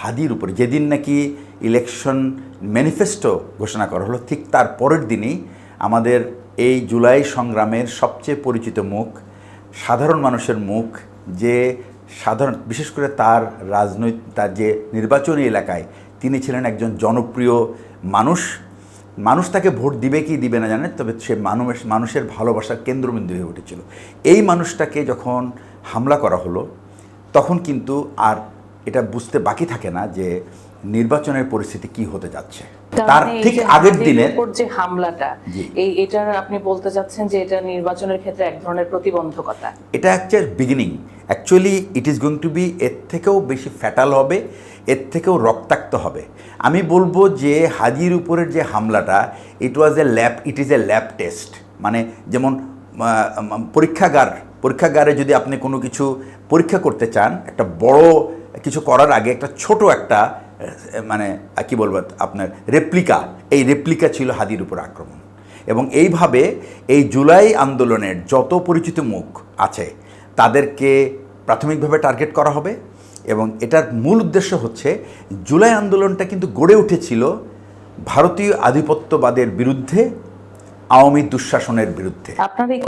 হাদির উপরে যেদিন নাকি ইলেকশন ম্যানিফেস্টো ঘোষণা করা হলো, ঠিক তার পরের দিনই আমাদের এই জুলাই সংগ্রামের সবচেয়ে পরিচিত মুখ, সাধারণ মানুষের মুখ, যে বিশেষ করে তার যে নির্বাচনী এলাকায় তিনি ছিলেন একজন জনপ্রিয় মানুষ তাকে ভোট দিবে কি দিবে না জানেন, তবে সে মানুষের ভালোবাসার কেন্দ্রবিন্দু হয়ে উঠেছিল। এই মানুষটাকে যখন হামলা করা হলো, তখন কিন্তু আর এটা বুঝতে বাকি থাকে না যে নির্বাচনের পরিস্থিতি কি হতে যাচ্ছে। তার ঠিক আগের দিনের যে হামলাটা, এটার আপনি বলতে চাচ্ছেন যে এটা নির্বাচনের ক্ষেত্রে এক ধরনের প্রতিবন্ধকতা। এটা একটা beginning, actually it is going to be এর থেকেও বেশি ফ্যাটাল হবে, এর থেকেও রক্তাক্ত হবে। আমি বলবো যে হাদির উপরের যে হামলাটা, it is a lab test. মানে যেমন পরীক্ষাগারে যদি আপনি কোনো কিছু পরীক্ষা করতে চান, একটা বড় কিছু করার আগে একটা ছোট একটা মানে কি বলবো আপনার রেপ্লিকা ছিল হাদির উপর আক্রমণ। এবং এইভাবে এই জুলাই আন্দোলনের যত পরিচিত মুখ আছে তাদেরকে প্রাথমিকভাবে টার্গেট করা হবে। এবং এটার মূল উদ্দেশ্য হচ্ছে, জুলাই আন্দোলনটা কিন্তু গড়ে উঠেছিল ভারতীয় আধিপত্যবাদের বিরুদ্ধে, আওয়ামী দুঃশাসনের বিরুদ্ধে। আপনার